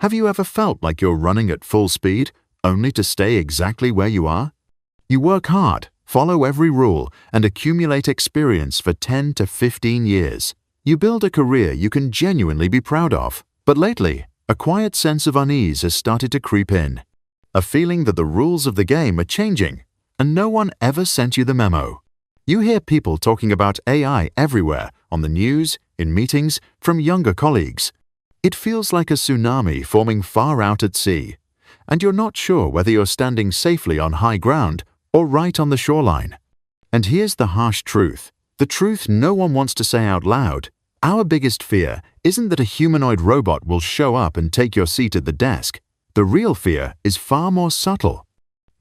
Have you ever felt like you're running at full speed, only to stay exactly where you are? You work hard, follow every rule, and accumulate experience for 10 to 15 years. You build a career you can genuinely be proud of. But lately, a quiet sense of unease has started to creep in. A feeling that the rules of the game are changing, and no one ever sent you the memo. You hear people talking about AI everywhere, on the news, in meetings, from younger colleagues. It feels like a tsunami forming far out at sea, and you're not sure whether you're standing safely on high ground or right on the shoreline. And here's the harsh truth, the truth no one wants to say out loud. Our biggest fear isn't that a humanoid robot will show up and take your seat at the desk. The real fear is far more subtle.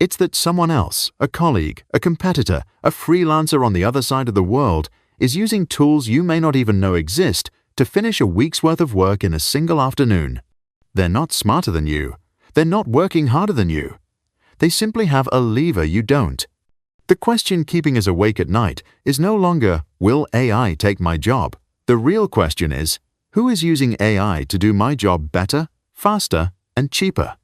It's that someone else, a colleague, a competitor, a freelancer on the other side of the world, is using tools you may not even know exist to finish a week's worth of work in a single afternoon. They're not smarter than you. They're not working harder than you. They simply have a lever you don't. The question keeping us awake at night is no longer, will AI take my job? The real question is, who is using AI to do my job better, faster, and cheaper?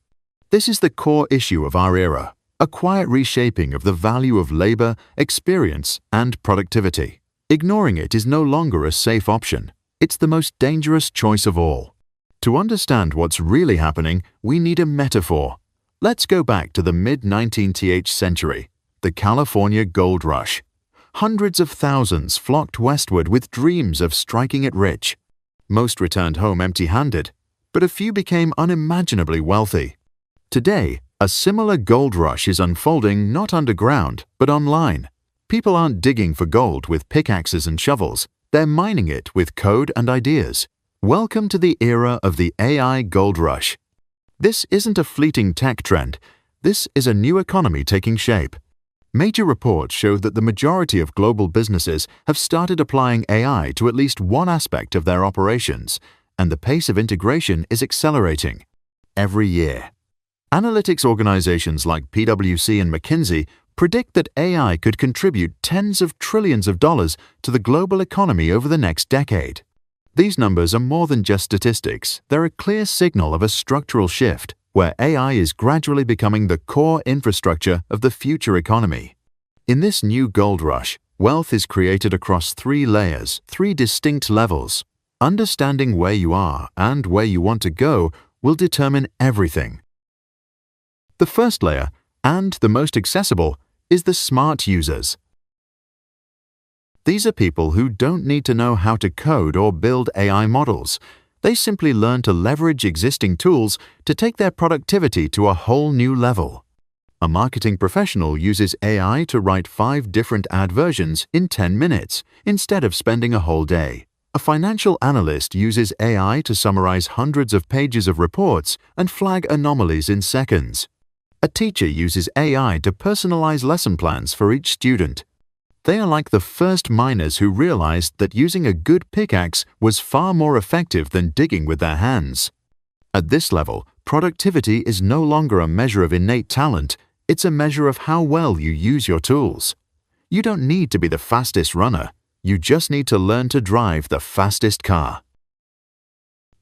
This is the core issue of our era, a quiet reshaping of the value of labor, experience, and productivity. Ignoring it is no longer a safe option. It's the most dangerous choice of all. To understand what's really happening, we need a metaphor. Let's go back to the mid-19th century, the California gold rush. Hundreds of thousands flocked westward with dreams of striking it rich. Most returned home empty-handed, but a few became unimaginably wealthy. Today, a similar gold rush is unfolding not underground, but online. People aren't digging for gold with pickaxes and shovels. They're mining it with code and ideas. Welcome to the era of the AI gold rush. This isn't a fleeting tech trend. This is a new economy taking shape. Major reports show that the majority of global businesses have started applying AI to at least one aspect of their operations, and the pace of integration is accelerating every year. Analytics organizations like PwC and McKinsey predict that AI could contribute tens of trillions of dollars to the global economy over the next decade. These numbers are more than just statistics. They're a clear signal of a structural shift where AI is gradually becoming the core infrastructure of the future economy. In this new gold rush, wealth is created across three layers, three distinct levels. Understanding where you are and where you want to go will determine everything. The first layer, and the most accessible, is the smart users. These are people who don't need to know how to code or build AI models. They simply learn to leverage existing tools to take their productivity to a whole new level. A marketing professional uses AI to write 5 different ad versions in 10 minutes instead of spending a whole day. A financial analyst uses AI to summarize hundreds of pages of reports and flag anomalies in seconds. A teacher uses AI to personalize lesson plans for each student. They are like the first miners who realized that using a good pickaxe was far more effective than digging with their hands. At this level, productivity is no longer a measure of innate talent, it's a measure of how well you use your tools. You don't need to be the fastest runner, you just need to learn to drive the fastest car.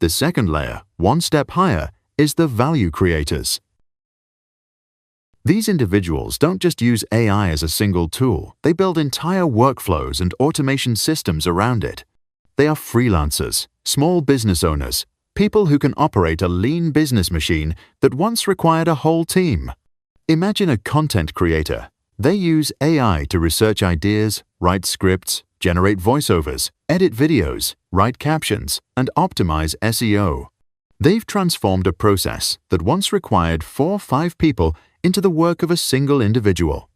The second layer, one step higher, is the value creators. These individuals don't just use AI as a single tool, they build entire workflows and automation systems around it. They are freelancers, small business owners, people who can operate a lean business machine that once required a whole team. Imagine a content creator. They use AI to research ideas, write scripts, generate voiceovers, edit videos, write captions, and optimize SEO. They've transformed a process that once required 4 or 5 people into the work of a single individual.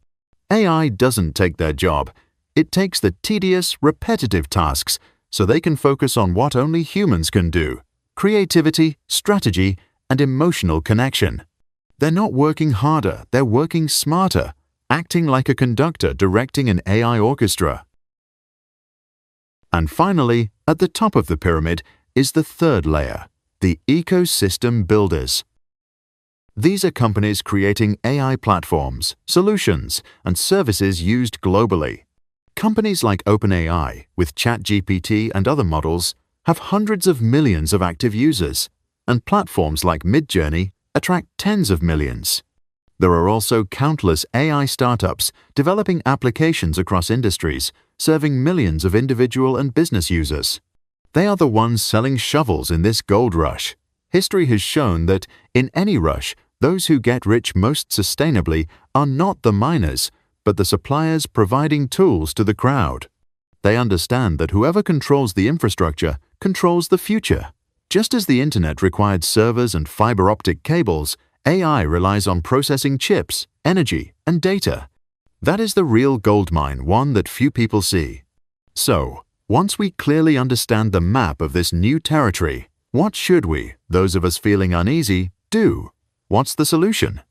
AI doesn't take their job. It takes the tedious, repetitive tasks so they can focus on what only humans can do: creativity, strategy, and emotional connection. They're not working harder, they're working smarter, acting like a conductor directing an AI orchestra. And finally, at the top of the pyramid is the third layer, the ecosystem builders. These are companies creating AI platforms, solutions, and services used globally. Companies like OpenAI, with ChatGPT and other models, have hundreds of millions of active users. and platforms like Midjourney attract tens of millions. There are also countless AI startups developing applications across industries, serving millions of individual and business users. They are the ones selling shovels in this gold rush. History has shown that in any rush, those who get rich most sustainably are not the miners, but the suppliers providing tools to the crowd. They understand that whoever controls the infrastructure controls the future. Just as the internet required servers and fiber optic cables, AI relies on processing chips, energy, and data. That is the real gold mine, one that few people see. So, once we clearly understand the map of this new territory, what should we, those of us feeling uneasy, do? What's the solution?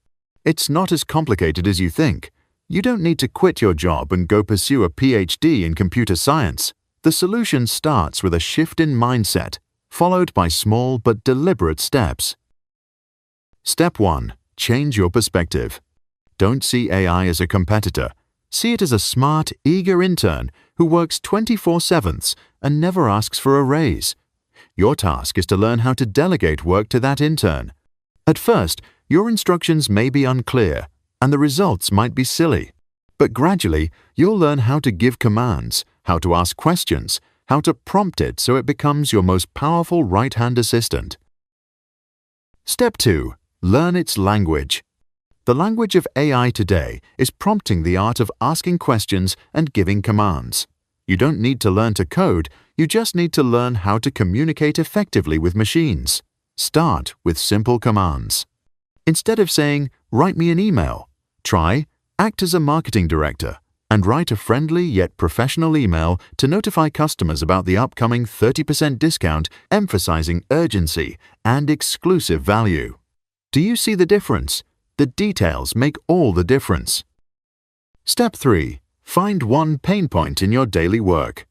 It's not as complicated as you think. You don't need to quit your job and go pursue a PhD in computer science. The solution starts with a shift in mindset, followed by small but deliberate steps. Step 1. Change your perspective. Don't see AI as a competitor. See it as a smart, eager intern who works 24/7 and never asks for a raise. Your task is to learn how to delegate work to that intern. At first, your instructions may be unclear, and the results might be silly. But gradually, you'll learn how to give commands, how to ask questions, how to prompt it so it becomes your most powerful right-hand assistant. Step 2. Learn its language. The language of AI today is prompting the art of asking questions and giving commands. You don't need to learn to code, you just need to learn how to communicate effectively with machines. Start with simple commands. Instead of saying, "Write me an email," try, "Act as a marketing director," and write a friendly yet professional email to notify customers about the upcoming 30% discount, emphasizing urgency and exclusive value. Do you see the difference? The details make all the difference. Step 3. Find one pain point in your daily work.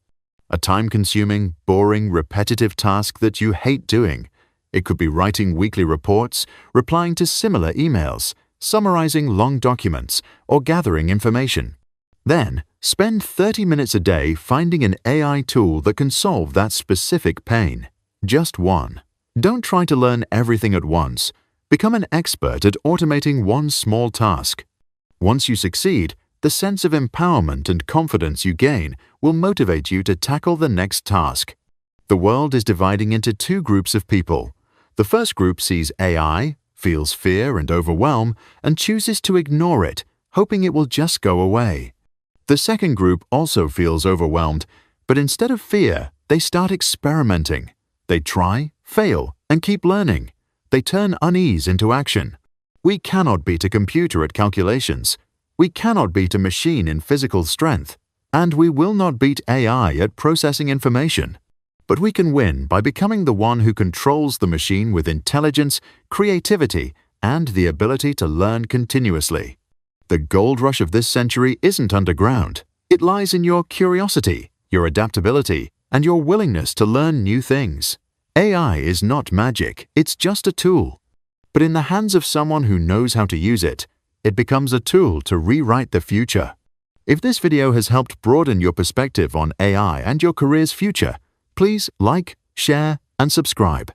A time-consuming, boring, repetitive task that you hate doing. It could be writing weekly reports, replying to similar emails, summarizing long documents, or gathering information. Then, spend 30 minutes a day finding an AI tool that can solve that specific pain. Just one. Don't try to learn everything at once. Become an expert at automating one small task. Once you succeed, the sense of empowerment and confidence you gain will motivate you to tackle the next task. The world is dividing into two groups of people. The first group sees AI, feels fear and overwhelm, and chooses to ignore it, hoping it will just go away. The second group also feels overwhelmed, but instead of fear, they start experimenting. They try, fail, and keep learning. They turn unease into action. We cannot beat a computer at calculations. We cannot beat a machine in physical strength. And we will not beat AI at processing information. But we can win by becoming the one who controls the machine with intelligence, creativity, and the ability to learn continuously. The gold rush of this century isn't underground. It lies in your curiosity, your adaptability, and your willingness to learn new things. AI is not magic, it's just a tool. But in the hands of someone who knows how to use it, it becomes a tool to rewrite the future. If this video has helped broaden your perspective on AI and your career's future, please like, share, and subscribe.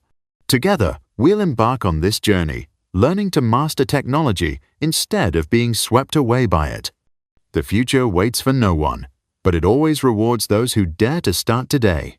Together, we'll embark on this journey, learning to master technology instead of being swept away by it. The future waits for no one, but it always rewards those who dare to start today.